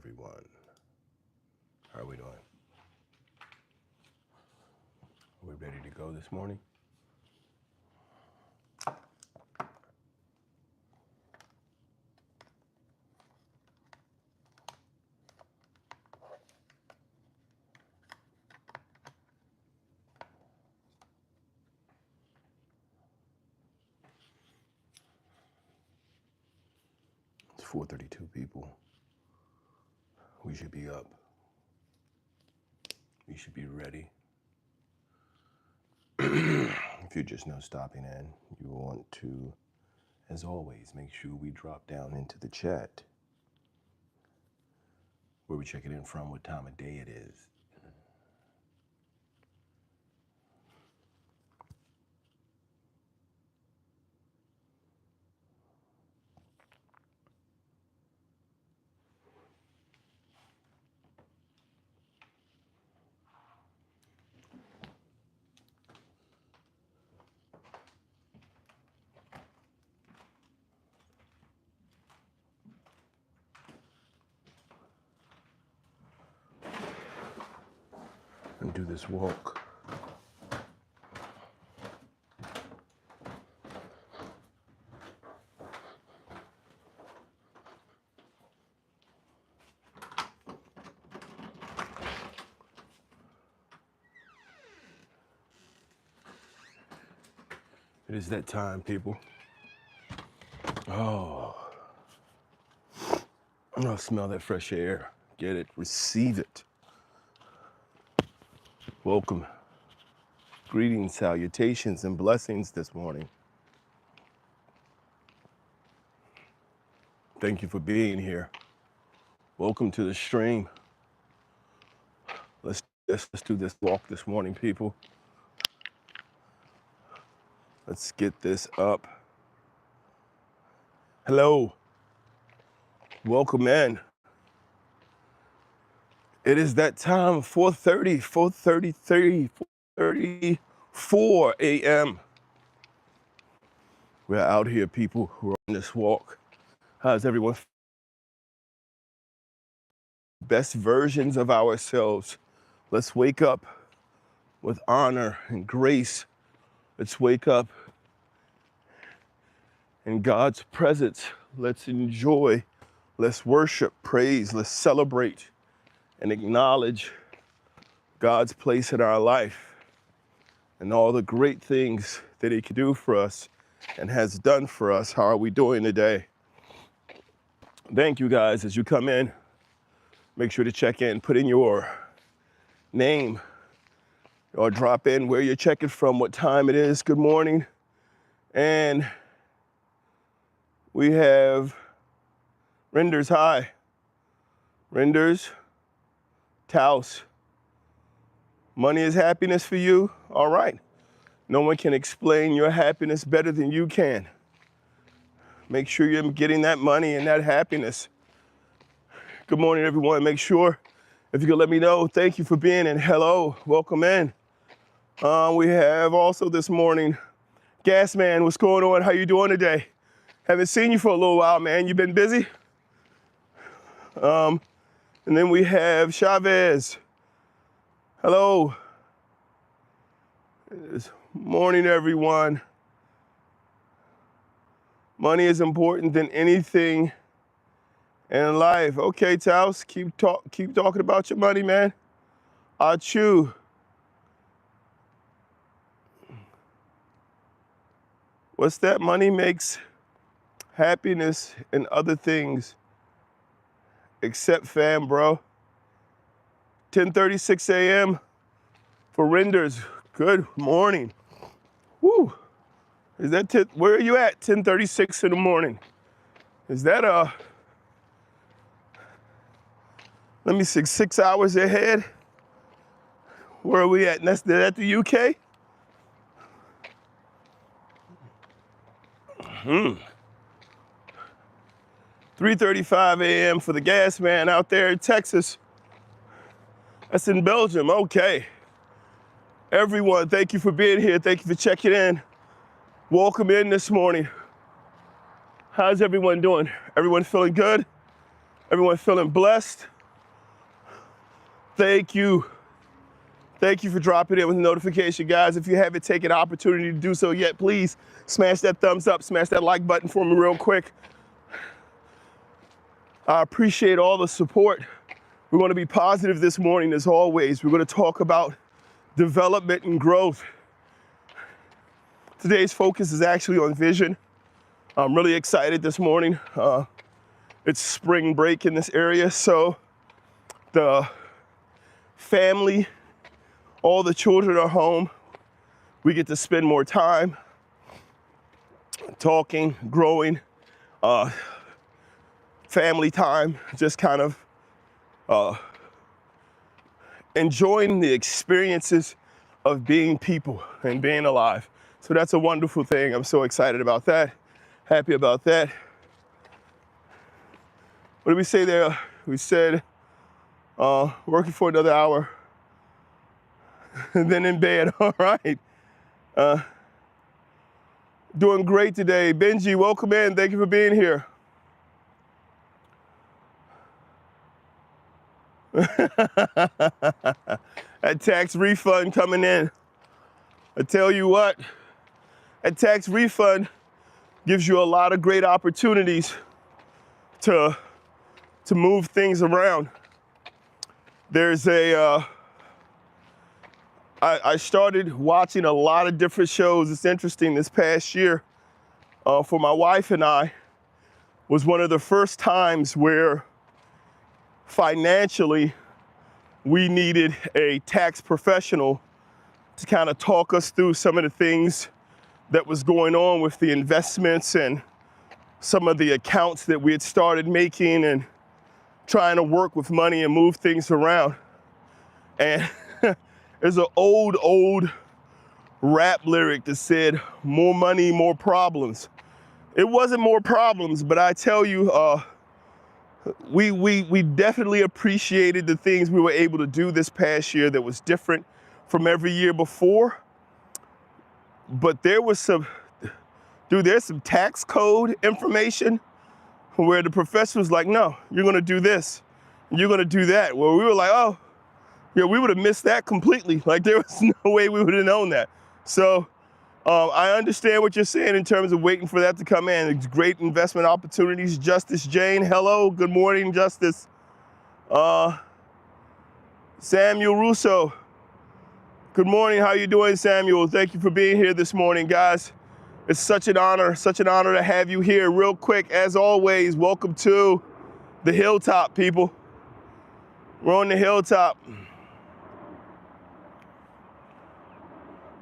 everyone. How are we doing? Are we ready to go this morning? It's 4:32 people. We should be up. We should be ready. If you're just now stopping in, you want to, as always, make sure we drop down into the chat. Where we check it in from, what time of day it is. And do this walk. It is that time, people. Oh, smell that fresh air. Get it, receive it. Welcome. Greetings, salutations, and blessings this morning. Thank you for being here. Welcome to the stream. Let's do this walk this morning, people. Let's get this up. Hello. Welcome in. It is that time, 4:34 a.m. We're out here, people, who are on this walk. How's everyone? Best versions of ourselves. Let's wake up with honor and grace. Let's wake up in God's presence. Let's enjoy. Let's worship, praise. Let's celebrate and acknowledge God's place in our life and all the great things that He can do for us and has done for us. How are we doing today? Thank you guys. As you come in, make sure to check in, put in your name or drop in where you're checking from, what time it is. Good morning. And we have Renders. Hi. Renders. Taos. Money is happiness for you? All right. No one can explain your happiness better than you can. Make sure you're getting that money and that happiness. Good morning, everyone. Make sure, if you could let me know, thank you for being in. Hello, welcome in. We have also this morning, Gas Man, what's going on? How you doing today? Haven't seen you for a little while, man. You been busy? And then we have Chavez. Hello. Good morning, everyone. Money is important than anything in life. Okay, Taos, keep talking about your money, man. Achu. What's that? Money makes happiness and other things except fam, bro. 10:36 a.m. for Renders. Good morning. Woo. Is that where are you at? 10:36 in the morning. Is that let me see, 6 hours ahead? Where are we at? That's at the UK? 3:35 a.m. for the Gas Man out there in Texas. That's in Belgium. Okay. Everyone, thank you for being here. Thank you for checking in. Welcome in this morning. How's everyone doing? Everyone feeling good? Everyone feeling blessed? Thank you. Thank you for dropping in with a notification, guys. If you haven't taken the opportunity to do so yet, please smash that thumbs up, smash that like button for me real quick. I appreciate all the support. We're going to be positive this morning as always. We're going to talk about development and growth. Today's focus is actually on vision. I'm really excited this morning. It's spring break in this area, so the family, all the children are home. We get to spend more time talking, growing, family time, just kind of enjoying the experiences of being people and being alive. So that's a wonderful thing. I'm so excited about that, happy about that. What did we say there? We said working for another hour and then in bed. All right. Doing great today. Benji, welcome in. Thank you for being here. That tax refund coming in. I tell you what, that tax refund gives you a lot of great opportunities to move things around. There's I started watching a lot of different shows. It's interesting, this past year, for my wife and I, was one of the first times where financially we needed a tax professional to kind of talk us through some of the things that was going on with the investments and some of the accounts that we had started making and trying to work with money and move things around. And there's an old rap lyric that said, more money, more problems. It wasn't more problems, but I tell you, we definitely appreciated the things we were able to do this past year that was different from every year before. But there was there's some tax code information where the professor was like, no, you're gonna do this, you're gonna do that. Well, we were like, oh, yeah, we would have missed that completely. Like, there was no way we would have known that. So I understand what you're saying in terms of waiting for that to come in. It's great investment opportunities. Justice Jane, hello, good morning, Justice. Samuel Russo, good morning, how you doing, Samuel? Thank you for being here this morning, guys. It's such an honor to have you here. Real quick, as always, welcome to the hilltop, people. We're on the hilltop.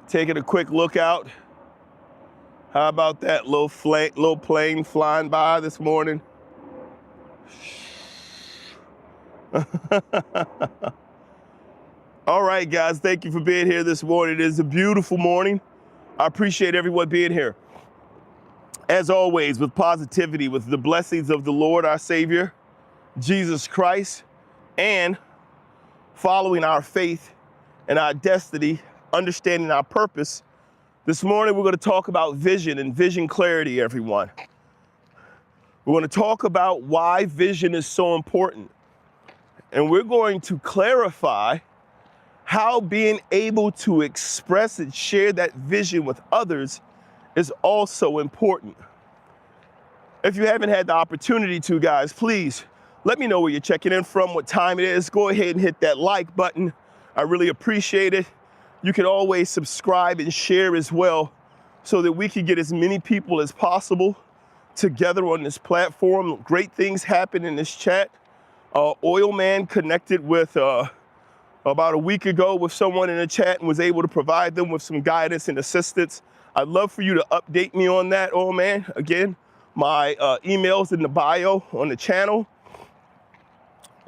Taking a quick look out. How about that little plane flying by this morning? All right, guys, thank you for being here this morning. It is a beautiful morning. I appreciate everyone being here. As always, with positivity, with the blessings of the Lord, our Savior, Jesus Christ, and following our faith and our destiny, understanding our purpose. This morning, we're going to talk about vision and vision clarity, everyone. We're going to talk about why vision is so important. And we're going to clarify how being able to express and share that vision with others is also important. If you haven't had the opportunity to, guys, please let me know where you're checking in from, what time it is. Go ahead and hit that like button. I really appreciate it. You can always subscribe and share as well so that we can get as many people as possible together on this platform. Great things happen in this chat. Oil Man connected with about a week ago with someone in the chat and was able to provide them with some guidance and assistance. I'd love for you to update me on that, Oil Man. Again, my email's in the bio on the channel.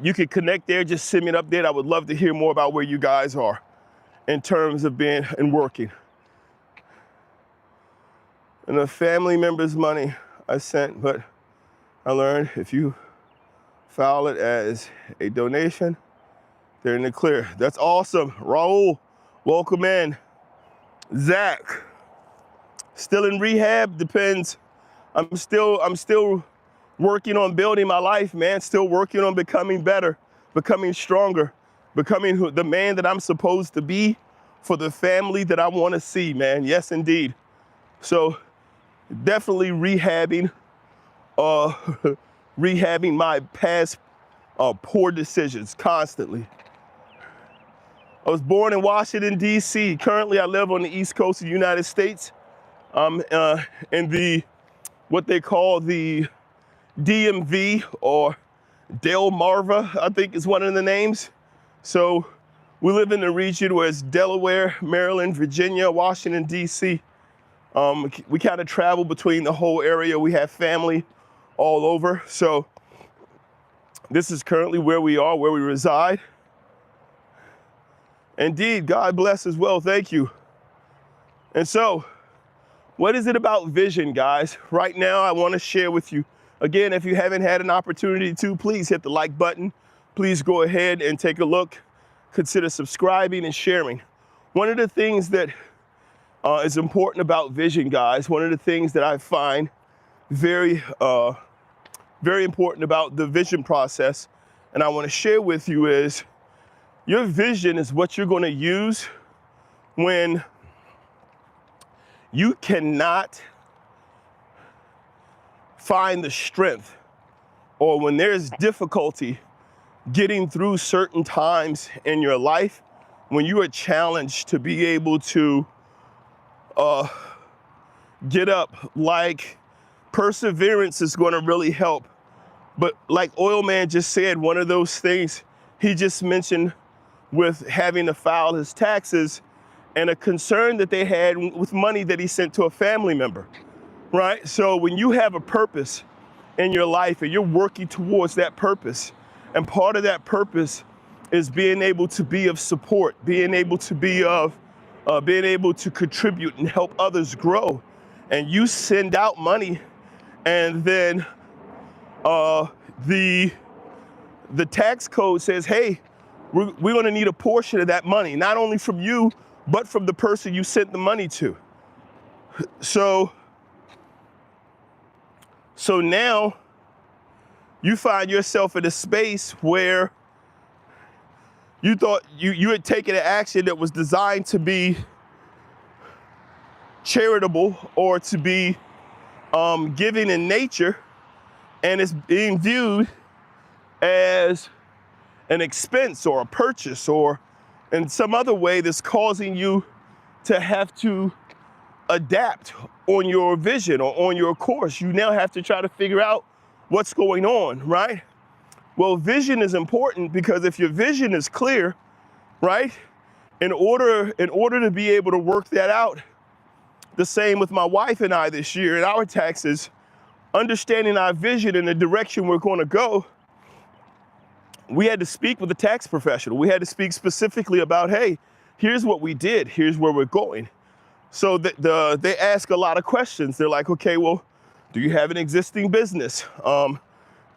You can connect there, just send me an update. I would love to hear more about where you guys are in terms of being and working. And the family members' money I sent, but I learned if you file it as a donation, they're in the clear. That's awesome. Raul, welcome in. Zach, still in rehab? Depends. I'm still working on building my life, man. Still working on becoming better, becoming stronger. becoming the man that I'm supposed to be for the family that I want to see, man. Yes, indeed. So definitely rehabbing, uh, rehabbing my past poor decisions constantly. I was born in Washington, D.C. Currently, I live on the East Coast of the United States. In what they call the DMV, or Delmarva, I think is one of the names. So we live in the region where it's Delaware, Maryland, Virginia, Washington, D.C. We kind of travel between the whole area. We have family all over. So this is currently where we are, where we reside. Indeed, God bless as well. Thank you. And so, what is it about vision, guys? Right now, I want to share with you. Again, if you haven't had an opportunity to, please hit the like button. Please go ahead and take a look. Consider subscribing and sharing. One of the things that is important about vision, guys, one of the things that I find very important about the vision process, and I want to share with you, is your vision is what you're going to use when you cannot find the strength, or when there's difficulty getting through certain times in your life, when you are challenged to be able to get up. Like, perseverance is going to really help. But like Oil Man just said, one of those things he just mentioned with having to file his taxes, and a concern that they had with money that he sent to a family member, right? So when you have a purpose in your life and you're working towards that purpose, and part of that purpose is being able to be of support, being able to be of, being able to contribute and help others grow, and you send out money, and then the tax code says, hey, we're going to need a portion of that money, not only from you, but from the person you sent the money to. So now you find yourself in a space where you thought you had taken an action that was designed to be charitable or to be giving in nature, and it's being viewed as an expense or a purchase, or in some other way that's causing you to have to adapt on your vision or on your course. You now have to try to figure out what's going on, right? Well, vision is important, because if your vision is clear, right, in order to be able to work that out, the same with my wife and I this year in our taxes, understanding our vision and the direction we're going to go, we had to speak with a tax professional. We had to speak specifically about, hey, here's what we did, here's where we're going. So they ask a lot of questions. They're like, okay, well, do you have an existing business?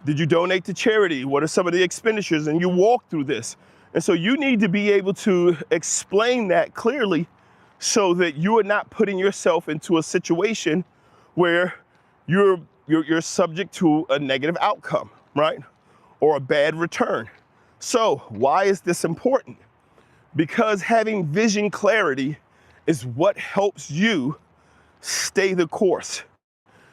Did you donate to charity? What are some of the expenditures? And you walk through this. And so you need to be able to explain that clearly, so that you are not putting yourself into a situation where you're subject to a negative outcome, right? Or a bad return. So why is this important? Because having vision clarity is what helps you stay the course.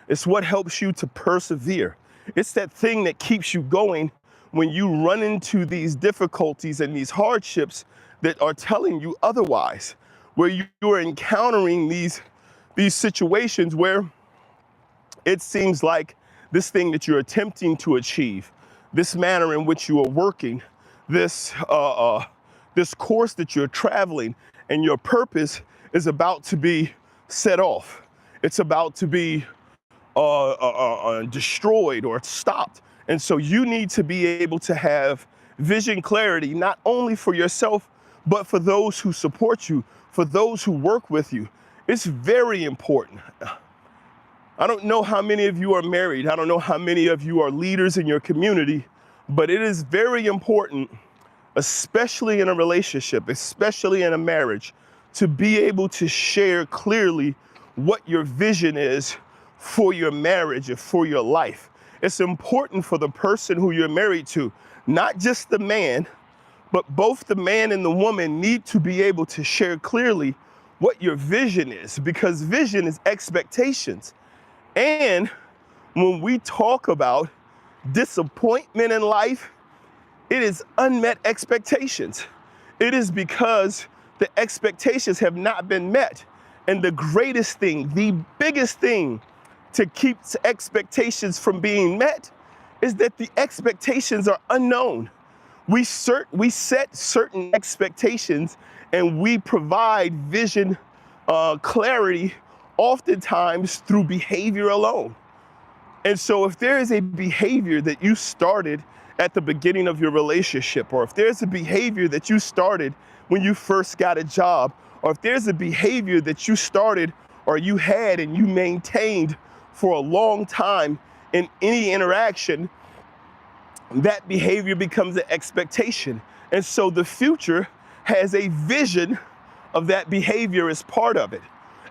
It's what helps you to persevere. It's that thing that keeps you going when you run into these difficulties and these hardships that are telling you otherwise, where you are encountering these situations where it seems like this thing that you're attempting to achieve, this manner in which you are working, this course that you're traveling, and your purpose is about to be set off. It's about to be destroyed or stopped. And so you need to be able to have vision clarity, not only for yourself, but for those who support you, for those who work with you. It's very important. I don't know how many of you are married. I don't know how many of you are leaders in your community, but it is very important, especially in a relationship, especially in a marriage, to be able to share clearly what your vision is for your marriage and for your life. It's important for the person who you're married to, not just the man, But both the man and the woman need to be able to share clearly what your vision is, because vision is expectations. And when we talk about disappointment in life, it is unmet expectations. It is because the expectations have not been met. And the greatest thing, the biggest thing to keep expectations from being met is that the expectations are unknown. We set certain expectations and we provide vision clarity oftentimes through behavior alone. And so if there is a behavior that you started at the beginning of your relationship, or if there's a behavior that you started when you first got a job, or if there's a behavior that you started or you had and you maintained for a long time in any interaction, that behavior becomes an expectation. And so the future has a vision of that behavior as part of it.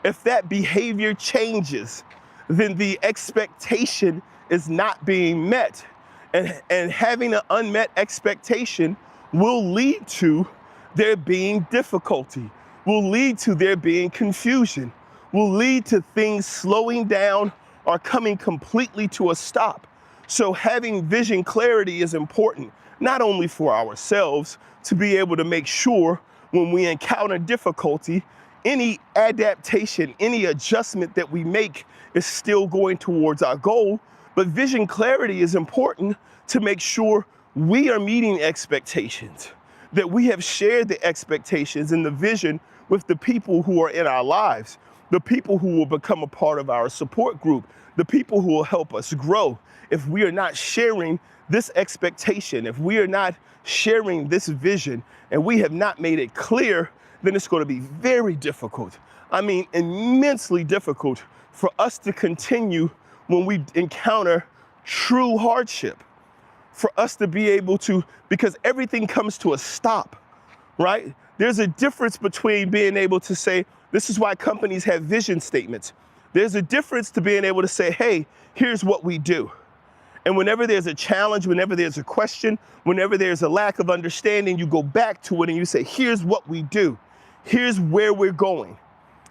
If that behavior changes, then the expectation is not being met. And having an unmet expectation will lead to there being difficulty, will lead to there being confusion, will lead to things slowing down or coming completely to a stop. So having vision clarity is important, not only for ourselves to be able to make sure when we encounter difficulty, any adaptation, any adjustment that we make is still going towards our goal, but vision clarity is important to make sure we are meeting expectations, that we have shared the expectations and the vision with the people who are in our lives, the people who will become a part of our support group, the people who will help us grow. If we are not sharing this expectation, if we are not sharing this vision, and we have not made it clear, then it's going to be very difficult. I mean, immensely difficult for us to continue when we encounter true hardship, for us to be able to, because everything comes to a stop, right? There's a difference between being able to say, this is why companies have vision statements. There's a difference to being able to say, hey, here's what we do. And whenever there's a challenge, whenever there's a question, whenever there's a lack of understanding, you go back to it and you say, here's what we do. Here's where we're going.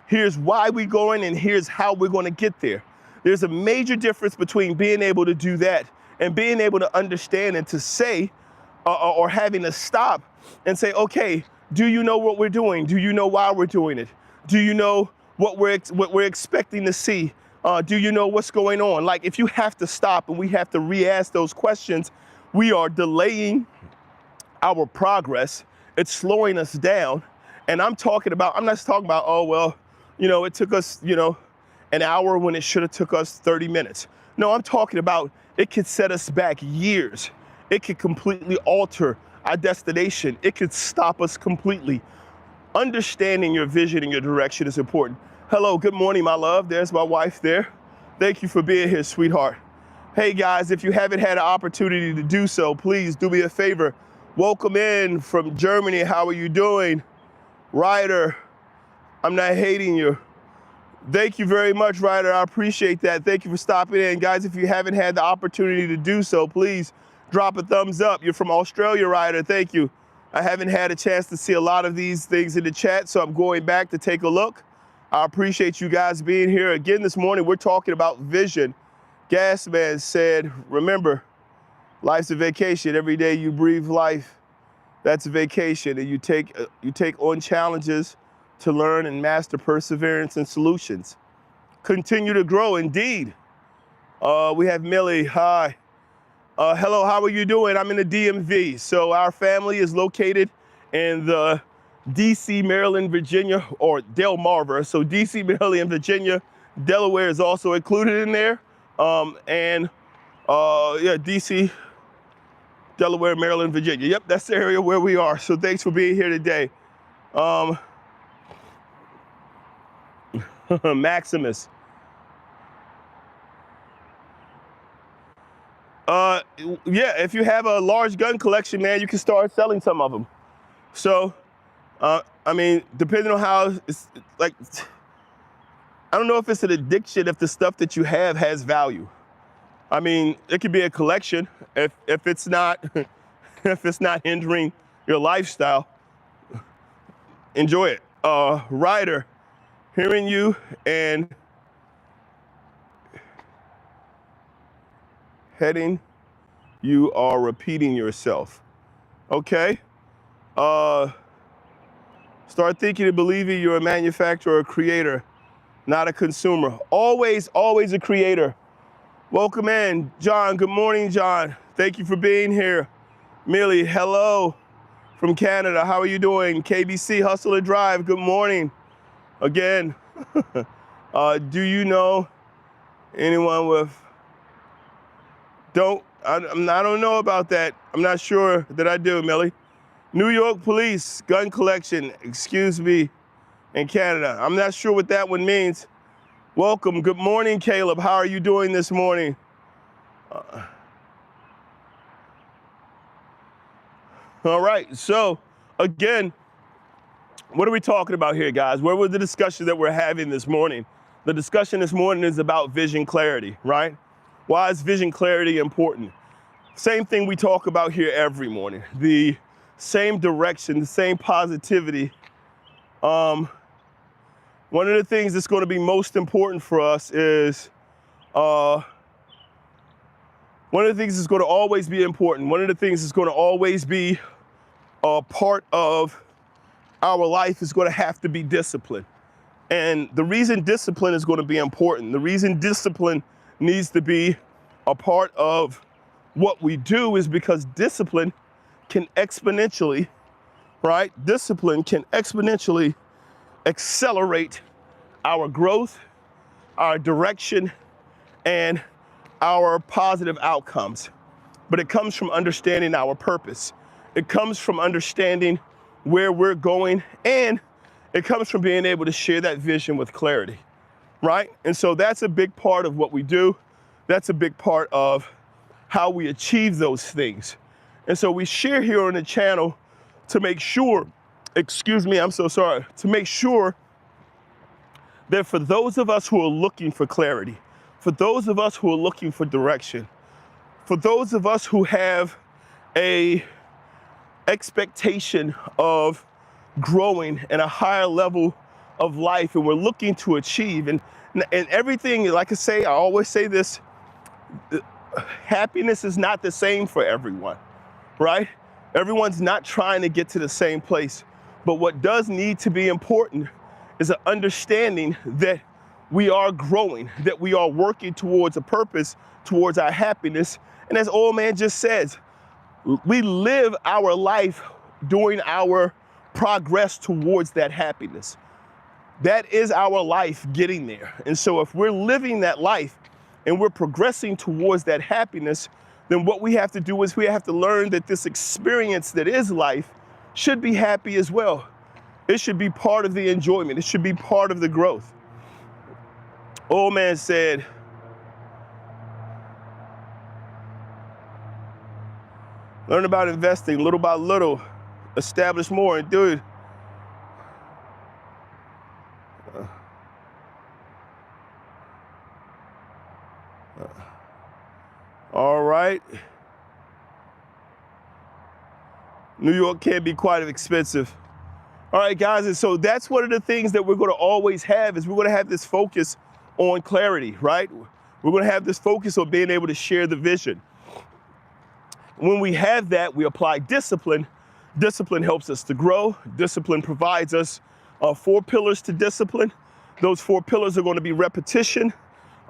Here's why we're going, and here's how we're going to get there. There's a major difference between being able to do that and being able to understand and to say, or having to stop and say, okay, do you know what we're doing? Do you know why we're doing it? Do you know what we're expecting to see? Do you know what's going on? Like, if you have to stop and we have to re-ask those questions, we are delaying our progress. It's slowing us down. And I'm not talking about, oh, well, it took us, an hour when it should have took us 30 minutes. No, I'm talking about it could set us back years. It could completely alter our destination. It could stop us completely. Understanding your vision and your direction is important. Hello, good morning, my love. There's my wife there. Thank you for being here, sweetheart. Hey guys, if you haven't had an opportunity to do so, please do me a favor. Welcome in from Germany. How are you doing? Ryder, I'm not hating you. Thank you very much, Ryder. I appreciate that. Thank you for stopping in. Guys, if you haven't had the opportunity to do so, please drop a thumbs up. You're from Australia, Ryder. Thank you. I haven't had a chance to see a lot of these things in the chat, so I'm going back to take a look. I appreciate you guys being here. Again, this morning, we're talking about vision. Gasman said, remember, life's a vacation. Every day you breathe life, that's a vacation. And you take on challenges to learn and master perseverance and solutions. Continue to grow, indeed. We have Millie, hi. Hello, how are you doing? I'm in the DMV. So our family is located in the DC, Maryland, Virginia, or Delmarva. So DC, Maryland, Virginia, Delaware is also included in there. DC, Delaware, Maryland, Virginia. Yep, that's the area where we are. So thanks for being here today. Maximus. Yeah, if you have a large gun collection, man, you can start selling some of them. So, I mean, depending on how, it's like, I don't know if it's an addiction if the stuff that you have has value. I mean, it could be a collection if it's not if it's not hindering your lifestyle, enjoy it. Ryder, hearing you and heading, you are repeating yourself. Okay? Start thinking and believing you're a manufacturer or a creator, not a consumer. Always, always a creator. Welcome in, John. Good morning, John. Thank you for being here. Millie, hello from Canada. How are you doing? KBC, Hustle and Drive. Good morning. Again, do you know anyone with, I don't know about that. I'm not sure that I do, Millie. New York Police, gun collection, excuse me, in Canada. I'm not sure what that one means. Welcome, good morning, Caleb. How are you doing this morning? All right, so again, what are we talking about here, guys? Where was the discussion that we're having this morning? The discussion this morning is about vision clarity, right? Why is vision clarity important? Same thing we talk about here every morning. The same direction, the same positivity. One of the things that's going to be most important for us is, one of the things that's going to always be important, one of the things that's going to always be a part of our life is going to have to be discipline. And the reason discipline is going to be important, the reason discipline needs to be a part of what we do is because discipline can exponentially, right? Discipline can exponentially accelerate our growth, our direction, and our positive outcomes. But it comes from understanding our purpose. It comes from understanding where we're going, and it comes from being able to share that vision with clarity, right? And so that's a big part of what we do. That's a big part of how we achieve those things. And so we share here on the channel to make sure, excuse me, I'm so sorry, to make sure that for those of us who are looking for clarity, for those of us who are looking for direction, for those of us who have a expectation of growing in a higher level of life and we're looking to achieve and everything, like I say, I always say this, happiness is not the same for everyone, right? Everyone's not trying to get to the same place. But what does need to be important is an understanding that we are growing, that we are working towards a purpose, towards our happiness. And as Old Man just says, we live our life doing our progress towards that happiness. That is our life getting there. And so if we're living that life and we're progressing towards that happiness, then what we have to do is we have to learn that this experience that is life should be happy as well. It should be part of the enjoyment. It should be part of the growth. Old Man said, learn about investing little by little, establish more, and do it. All right. New York can be quite expensive. All right, guys, and so that's one of the things that we're going to always have is we're going to have this focus on clarity, right? We're going to have this focus on being able to share the vision. When we have that, we apply discipline. Discipline helps us to grow. Discipline provides us 4 pillars to discipline. Those 4 pillars are going to be repetition.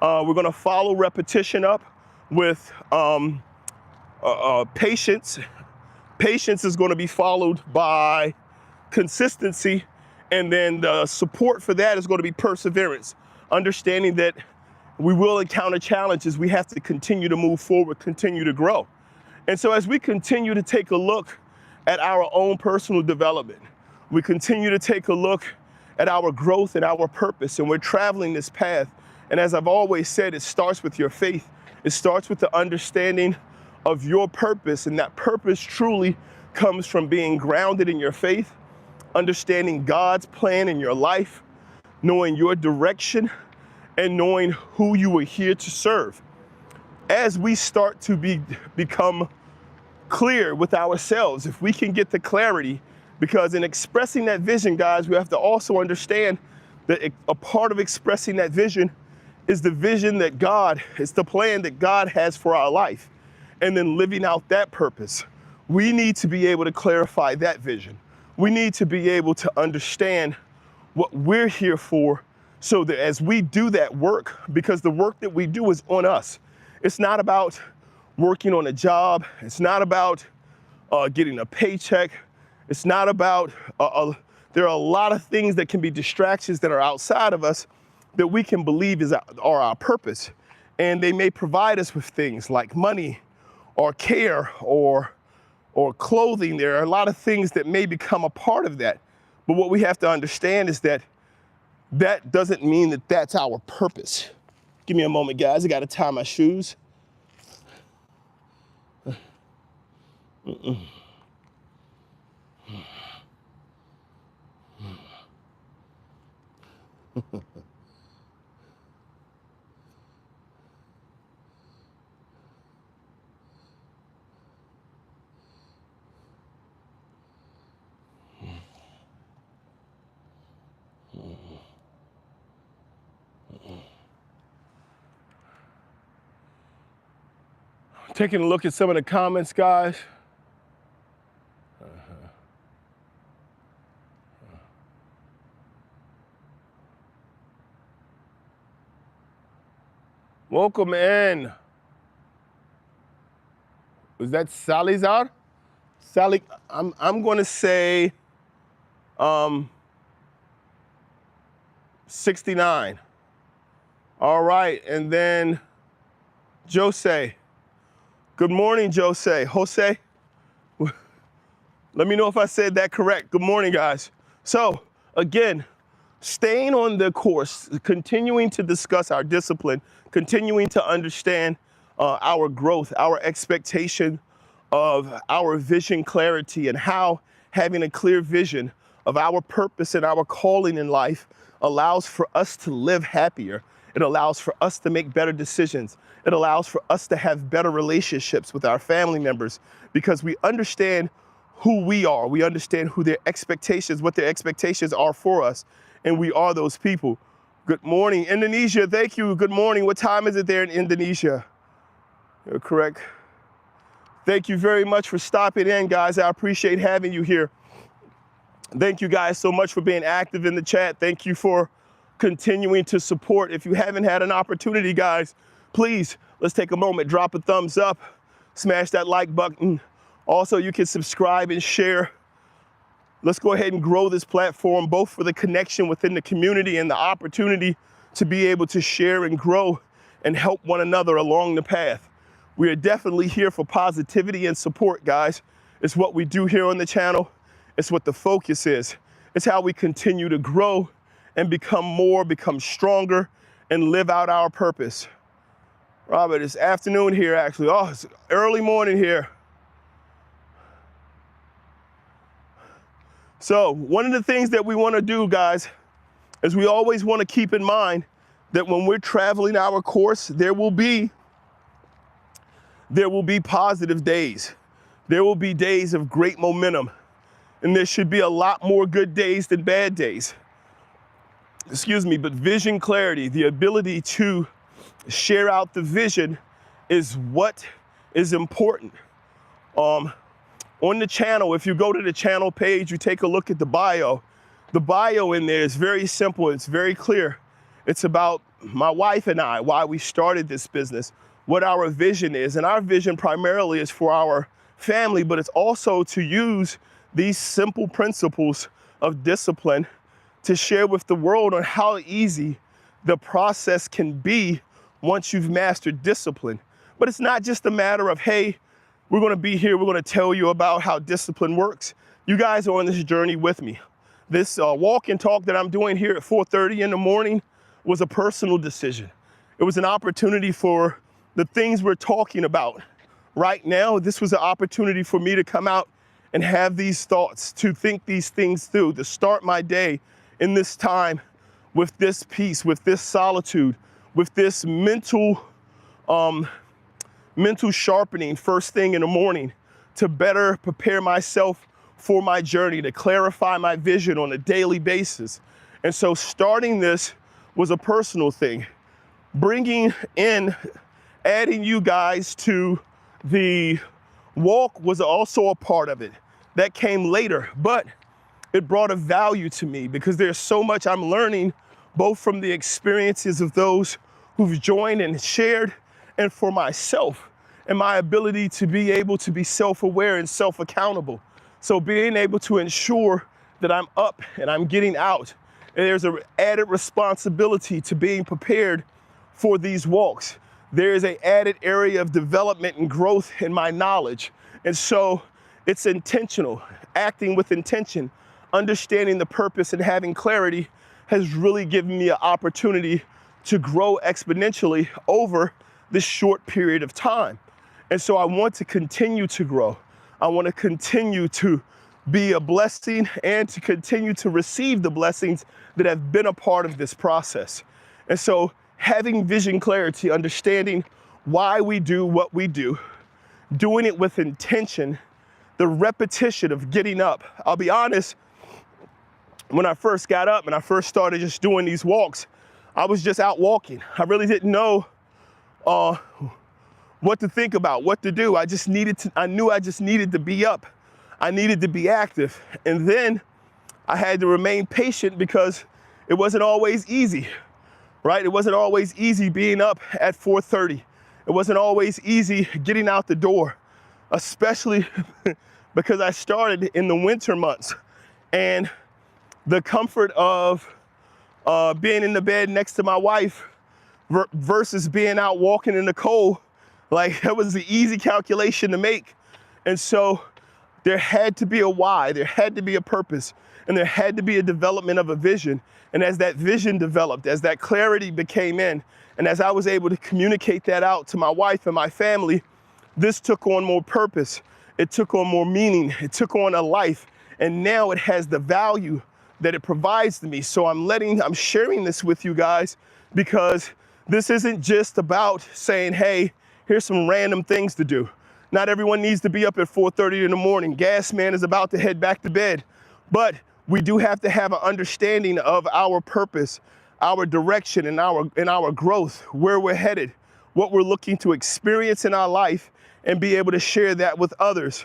We're going to follow repetition up with patience. Patience is going to be followed by consistency, and then the support for that is going to be perseverance. Understanding that we will encounter challenges, we have to continue to move forward, continue to grow. And so as we continue to take a look at our own personal development, we continue to take a look at our growth and our purpose, and we're traveling this path. And as I've always said, it starts with your faith. It starts with the understanding of your purpose, and that purpose truly comes from being grounded in your faith, understanding God's plan in your life, knowing your direction, and knowing who you are here to serve. As we start to become clear with ourselves, if we can get the clarity, because in expressing that vision, guys, we have to also understand that a part of expressing that vision is the vision that God, it's the plan that God has for our life, and then living out that purpose. We need to be able to clarify that vision. We need to be able to understand what we're here for, so that as we do that work, because the work that we do is on us. It's not about working on a job. It's not about getting a paycheck. It's not about, there are a lot of things that can be distractions that are outside of us that we can believe are our purpose. And they may provide us with things like money or care or clothing. There are a lot of things that may become a part of that. But what we have to understand is that that doesn't mean that that's our purpose. Give me a moment, guys. I got to tie my shoes. Taking a look at some of the comments, guys. Welcome in. Was that Salazar? Sally, I'm going to say 69. All right, and then Jose. Good morning, Jose. Jose, let me know if I said that correct. Good morning, guys. So again, staying on the course, continuing to discuss our discipline, continuing to understand our growth, our expectation of our vision clarity, and how having a clear vision of our purpose and our calling in life allows for us to live happier. It allows for us to make better decisions. It allows for us to have better relationships with our family members, because we understand who we are. We understand who their expectations, what their expectations are for us, and we are those people. Good morning, Indonesia. Thank you. Good morning. What time is it there in Indonesia? You're correct. Thank you very much for stopping in, guys. I appreciate having you here. Thank you guys so much for being active in the chat. Thank you for continuing to support. If you haven't had an opportunity, guys, please, let's take a moment, drop a thumbs up, smash that like button. Also, you can subscribe and share. Let's go ahead and grow this platform, both for the connection within the community and the opportunity to be able to share and grow and help one another along the path. We are definitely here for positivity and support, guys. It's what we do here on the channel. It's what the focus is. It's how we continue to grow and become more, become stronger, and live out our purpose. Robert, it's afternoon here, actually. Oh, it's early morning here. So one of the things that we want to do, guys, is we always want to keep in mind that when we're traveling our course, there will be positive days. There will be days of great momentum. And there should be a lot more good days than bad days. Excuse me, but vision clarity, the ability to share out the vision, is what is important. On the channel, if you go to the channel page, you take a look at the bio. The bio in there is very simple, it's very clear. It's about my wife and I, why we started this business, what our vision is. And our vision primarily is for our family, but it's also to use these simple principles of discipline to share with the world on how easy the process can be once you've mastered discipline. But it's not just a matter of, hey, we're gonna be here, we're gonna tell you about how discipline works. You guys are on this journey with me. This walk and talk that I'm doing here at 4:30 in the morning was a personal decision. It was an opportunity for the things we're talking about right now. This was an opportunity for me to come out and have these thoughts, to think these things through, to start my day in this time with this peace, with this solitude, with this mental sharpening first thing in the morning, to better prepare myself for my journey, to clarify my vision on a daily basis. And so starting this was a personal thing. Bringing in, adding you guys to the walk was also a part of it. That came later, but it brought a value to me because there's so much I'm learning, both from the experiences of those who've joined and shared, and for myself and my ability to be able to be self-aware and self-accountable. So being able to ensure that I'm up and I'm getting out, and there's an added responsibility to being prepared for these walks. There is an added area of development and growth in my knowledge. And so it's intentional, acting with intention, understanding the purpose and having clarity has really given me an opportunity to grow exponentially over this short period of time. And so I want to continue to grow. I want to continue to be a blessing and to continue to receive the blessings that have been a part of this process. And so having vision clarity, understanding why we do what we do, doing it with intention, the repetition of getting up. I'll be honest, when I first got up and I first started just doing these walks, I was just out walking. I really didn't know what to think about, what to do. I knew I just needed to be up. I needed to be active. And then I had to remain patient because it wasn't always easy, right? It wasn't always easy being up at 4:30. It wasn't always easy getting out the door, especially because I started in the winter months. And the comfort of being in the bed next to my wife versus being out walking in the cold, like that was the easy calculation to make. And so there had to be a why, there had to be a purpose, and there had to be a development of a vision. And as that vision developed, as that clarity became in, and as I was able to communicate that out to my wife and my family, this took on more purpose. It took on more meaning. It took on a life. And now it has the value that it provides to me. So I'm sharing this with you guys because this isn't just about saying, hey, here's some random things to do. Not everyone needs to be up at 4:30 in the morning. Gas man is about to head back to bed. But we do have to have an understanding of our purpose, our direction, and our growth, where we're headed, what we're looking to experience in our life, and be able to share that with others.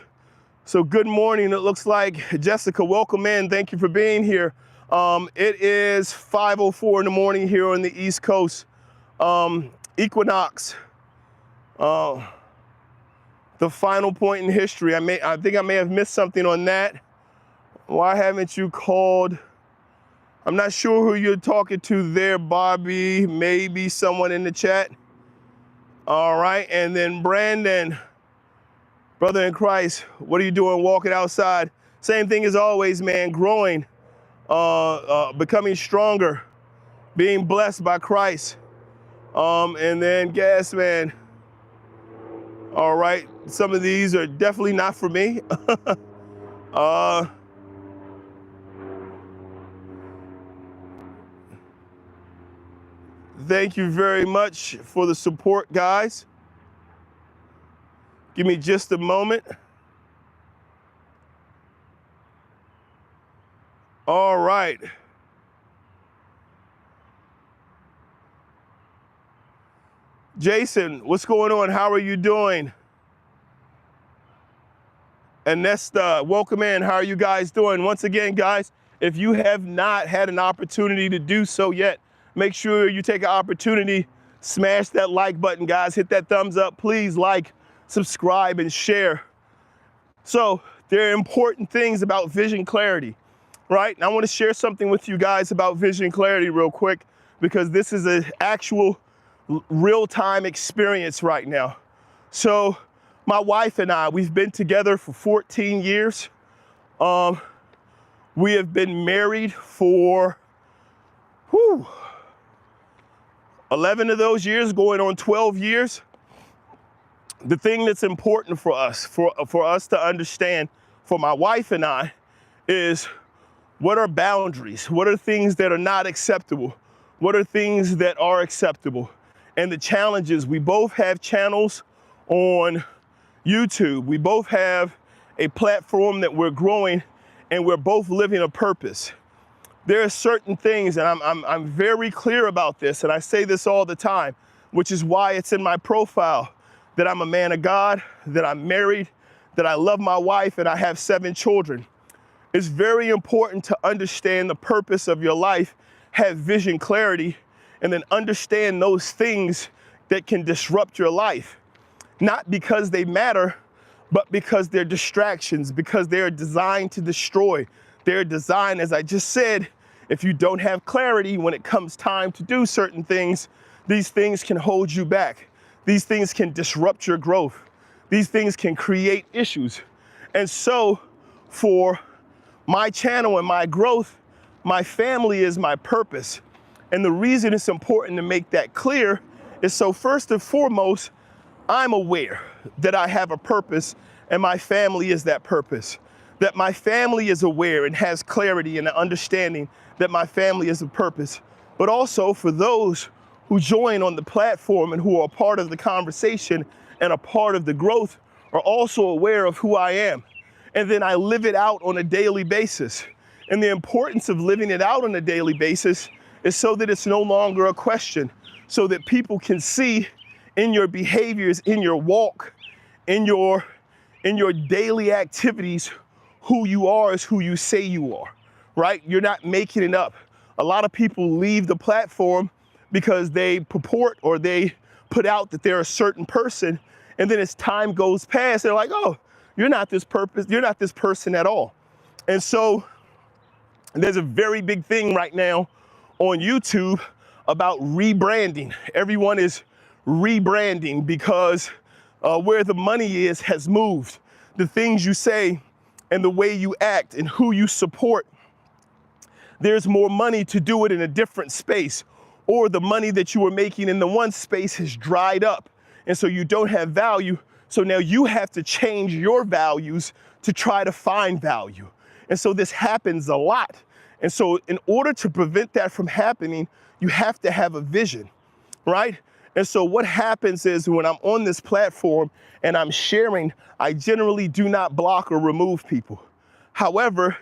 So good morning, it looks like. Jessica, welcome in. Thank you for being here. It is 5:04 in the morning here on the East Coast. Equinox, the final point in history. I think I may have missed something on that. Why haven't you called? I'm not sure who you're talking to there, Bobby. Maybe someone in the chat. All right, and then Brandon, brother in Christ, what are you doing walking outside? Same thing as always, man, growing, becoming stronger, being blessed by Christ. And then Gas Man. All right, some of these are definitely not for me. Thank you very much for the support, guys. Give me just a moment. All right. Jason, what's going on? How are you doing? And Nesta, welcome in. How are you guys doing? Once again, guys, if you have not had an opportunity to do so yet, make sure you take an opportunity, smash that like button, guys. Hit that thumbs up. Please like, subscribe, and share. So there are important things about vision clarity, right? And I want to share something with you guys about vision clarity real quick, because this is an actual real-time experience right now. So my wife and I, we've been together for 14 years. We have been married for 11 of those years, going on 12 years. The thing that's important for us to understand, for my wife and I, is what are boundaries? What are things that are not acceptable? What are things that are acceptable? And the challenges, we both have channels on YouTube. We both have a platform that we're growing and we're both living a purpose. There are certain things, and I'm very clear about this, and I say this all the time, which is why it's in my profile, that I'm a man of God, that I'm married, that I love my wife, and I have 7 children. It's very important to understand the purpose of your life, have vision clarity, and then understand those things that can disrupt your life. Not because they matter, but because they're distractions, because they're designed to destroy. They're designed, as I just said, if you don't have clarity when it comes time to do certain things, these things can hold you back. These things can disrupt your growth. These things can create issues. And so for my channel and my growth, my family is my purpose. And the reason it's important to make that clear is so first and foremost, I'm aware that I have a purpose and my family is that purpose. That my family is aware and has clarity and an understanding that my family is a purpose. But also for those who join on the platform and who are part of the conversation and a part of the growth are also aware of who I am. And then I live it out on a daily basis. And the importance of living it out on a daily basis is so that it's no longer a question, so that people can see in your behaviors, in your walk, in your daily activities, who you are is who you say you are, right? You're not making it up. A lot of people leave the platform because they purport or they put out that they're a certain person, and then as time goes past, they're like, oh, you're not this person at all. And so there's a very big thing right now on YouTube about rebranding. Everyone is rebranding because where the money is has moved. The things you say and the way you act and who you support, there's more money to do it in a different space, or the money that you were making in the one space has dried up. And so you don't have value. So now you have to change your values to try to find value. And so this happens a lot. And so in order to prevent that from happening, you have to have a vision, right? And so what happens is when I'm on this platform and I'm sharing, I generally do not block or remove people. However,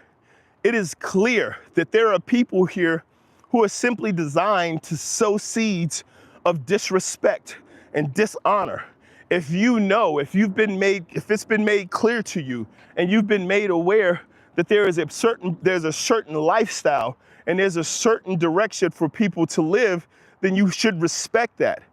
it is clear that there are people here who are simply designed to sow seeds of disrespect and dishonor. If you know, if it's been made clear to you and you've been made aware that there's a certain lifestyle and there's a certain direction for people to live, then you should respect that.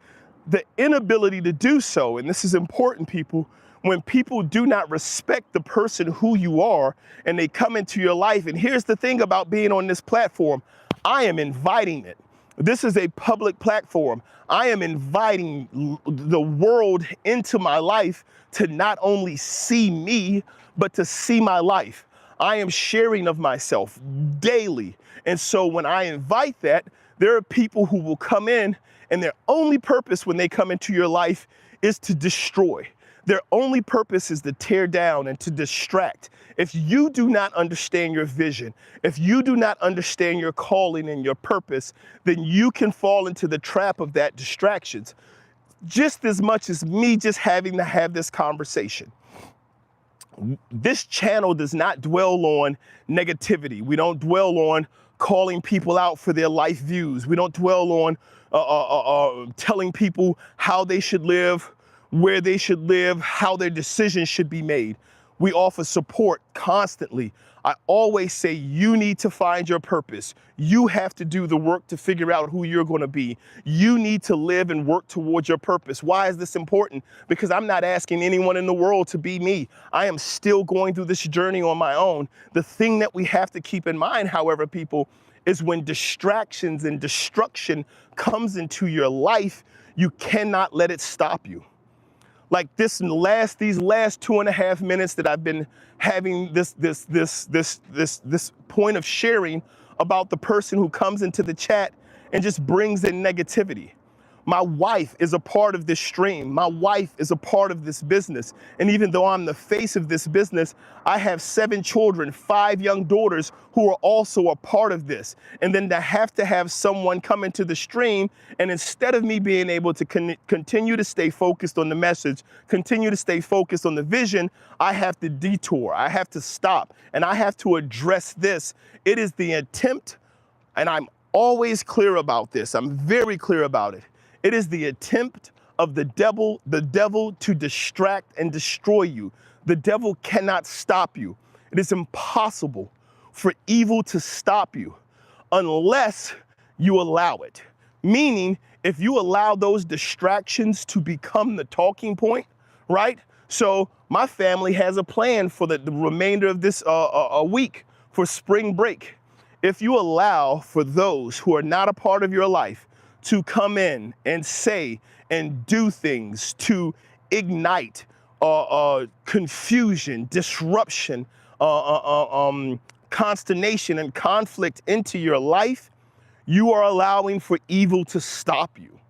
The inability to do so, and this is important, people, when people do not respect the person who you are and they come into your life, and here's the thing about being on this platform, I am inviting it. This is a public platform. I am inviting the world into my life to not only see me, but to see my life. I am sharing of myself daily. And so when I invite that, there are people who will come in and their only purpose when they come into your life is to destroy. Their only purpose is to tear down and to distract. If you do not understand your vision, if you do not understand your calling and your purpose, then you can fall into the trap of that distractions, just as much as me just having to have this conversation. This channel does not dwell on negativity. We don't dwell on calling people out for their life views. We don't dwell on telling people how they should live, where they should live, how their decisions should be made. We offer support constantly. I always say you need to find your purpose. You have to do the work to figure out who you're going to be. You need to live and work towards your purpose. Why is this important? Because I'm not asking anyone in the world to be me. I am still going through this journey on my own. The thing that we have to keep in mind, however, people, is when distractions and destruction comes into your life, you cannot let it stop you. Like these last 2.5 minutes that I've been having this point of sharing about the person who comes into the chat and just brings in negativity. My wife is a part of this stream. My wife is a part of this business. And even though I'm the face of this business, I have 7 children, 5 young daughters who are also a part of this. And then to have someone come into the stream, and instead of me being able to continue to stay focused on the message, continue to stay focused on the vision, I have to detour. I have to stop, and I have to address this. It is the attempt, and I'm always clear about this. I'm very clear about it. It is the attempt of the devil to distract and destroy you. The devil cannot stop you. It is impossible for evil to stop you unless you allow it. Meaning, if you allow those distractions to become the talking point, right? So my family has a plan for the remainder of this week for spring break. If you allow for those who are not a part of your life to come in and say and do things to ignite confusion, disruption, consternation, and conflict into your life, you are allowing for evil to stop you.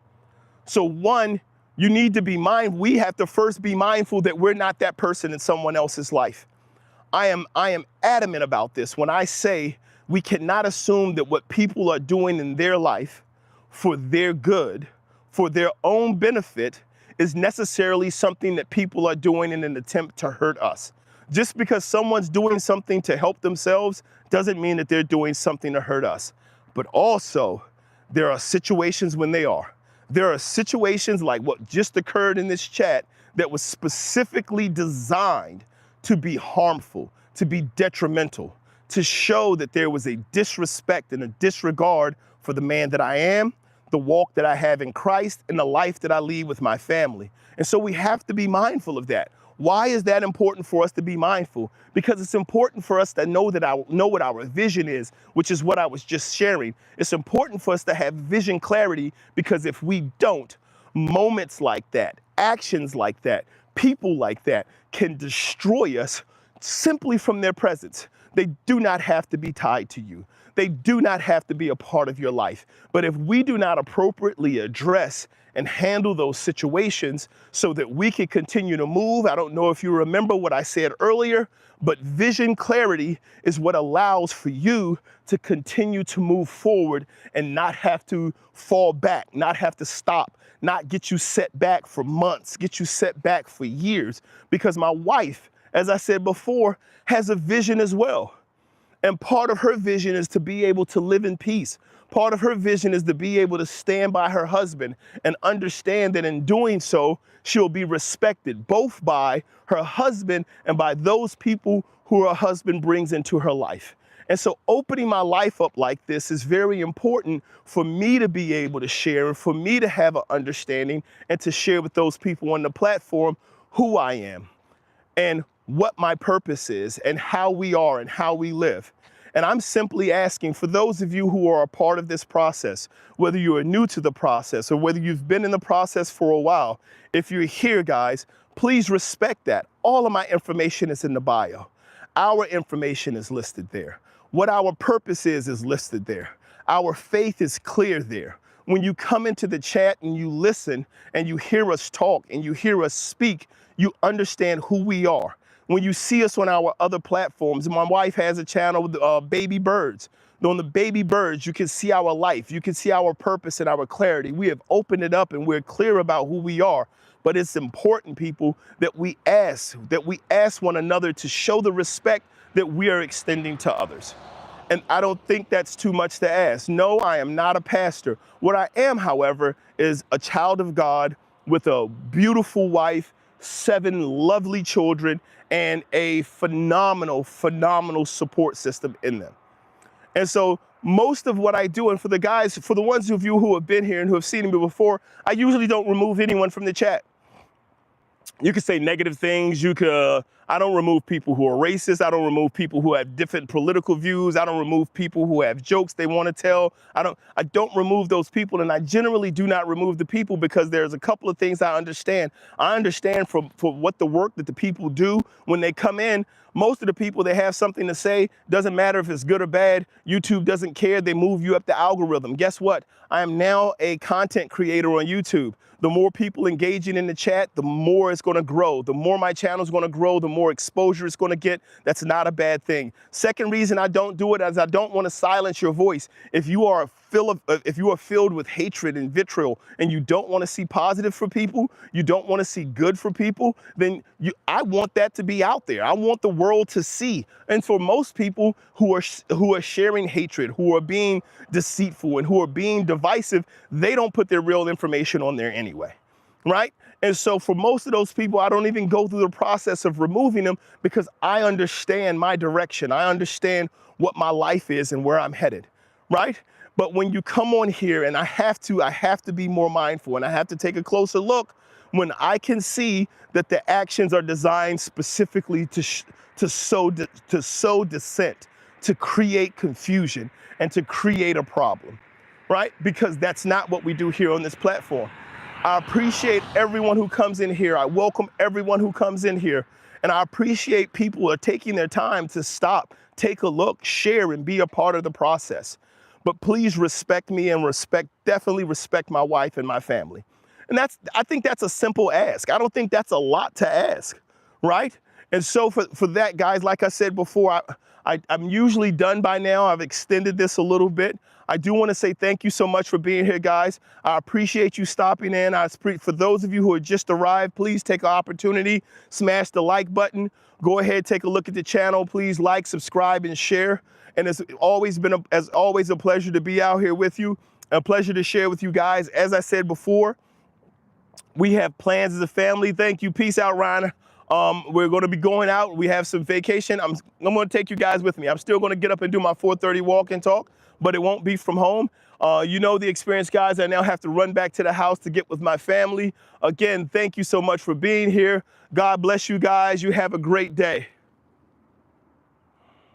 So one, you need to be mindful. We have to first be mindful that we're not that person in someone else's life. I am adamant about this when I say we cannot assume that what people are doing in their life for their good, for their own benefit, is necessarily something that people are doing in an attempt to hurt us. Just because someone's doing something to help themselves doesn't mean that they're doing something to hurt us. But also, there are situations when they are. There are situations like what just occurred in this chat that was specifically designed to be harmful, to be detrimental, to show that there was a disrespect and a disregard for the man that I am, the walk that I have in Christ, and the life that I lead with my family. And so we have to be mindful of that. Why is that important for us to be mindful? Because it's important for us to know what our vision is, which is what I was just sharing. It's important for us to have vision clarity, because if we don't, moments like that, actions like that, people like that can destroy us simply from their presence. They do not have to be tied to you. They do not have to be a part of your life. But if we do not appropriately address and handle those situations so that we can continue to move, I don't know if you remember what I said earlier, but vision clarity is what allows for you to continue to move forward and not have to fall back, not have to stop, not get you set back for months, get you set back for years. Because my wife, as I said before, has a vision as well. And part of her vision is to be able to live in peace. Part of her vision is to be able to stand by her husband and understand that in doing so, she'll be respected both by her husband and by those people who her husband brings into her life. And so opening my life up like this is very important for me to be able to share and for me to have an understanding and to share with those people on the platform who I am and what my purpose is and how we are and how we live. And I'm simply asking for those of you who are a part of this process, whether you are new to the process or whether you've been in the process for a while, if you're here, guys, please respect that. All of my information is in the bio. Our information is listed there. What our purpose is listed there. Our faith is clear there. When you come into the chat and you listen and you hear us talk and you hear us speak, you understand who we are. When you see us on our other platforms, my wife has a channel with Baby Birds. On the Baby Birds, you can see our life. You can see our purpose and our clarity. We have opened it up and we're clear about who we are. But it's important, people, that we ask one another to show the respect that we are extending to others. And I don't think that's too much to ask. No, I am not a pastor. What I am, however, is a child of God with a beautiful wife, 7 lovely children, and a phenomenal, phenomenal support system in them. And so most of what I do, and for the guys, for the ones of you who have been here and who have seen me before, I usually don't remove anyone from the chat. You could say negative things. You could, I don't remove people who are racist. I don't remove people who have different political views. I don't remove people who have jokes they want to tell. I don't remove those people. And I generally do not remove the people because there's a couple of things I understand. I understand for what the work that the people do when they come in. Most of the people that have something to say, doesn't matter if it's good or bad, YouTube doesn't care, they move you up the algorithm. Guess what? I am now a content creator on YouTube. The more people engaging in the chat, the more it's gonna grow. The more my channel's gonna grow, the more exposure it's gonna get. That's not a bad thing. Second reason I don't do it is I don't wanna silence your voice. If you are filled with hatred and vitriol and you don't wanna see positive for people, you don't wanna see good for people, then I want that to be out there. I want the world to see. And for most people who are sharing hatred, who are being deceitful and who are being divisive, they don't put their real information on there anyway, right? And so for most of those people, I don't even go through the process of removing them because I understand my direction. I understand what my life is and where I'm headed, right? But when you come on here, and I have to be more mindful and I have to take a closer look when I can see that the actions are designed specifically to sow dissent, to create confusion, and to create a problem, right? Because that's not what we do here on this platform. I appreciate everyone who comes in here. I welcome everyone who comes in here. And I appreciate people who are taking their time to stop, take a look, share, and be a part of the process. But please respect me and definitely respect my wife and my family. And I think that's a simple ask. I don't think that's a lot to ask, right? And so for that, guys, like I said before, I'm usually done by now. I've extended this a little bit. I do want to say thank you so much for being here, guys. I appreciate you stopping in. For those of you who have just arrived, please take an opportunity, smash the like button. Go ahead, take a look at the channel. Please like, subscribe, and share. And it's always been, as always, a pleasure to be out here with you, a pleasure to share with you guys. As I said before, we have plans as a family. Thank you. Peace out, Ryan. We're going to be going out. We have some vacation. I'm going to take you guys with me. I'm still going to get up and do my 4:30 walk and talk, but it won't be from home. You know the experience, guys. I now have to run back to the house to get with my family. Again, thank you so much for being here. God bless you guys. You have a great day.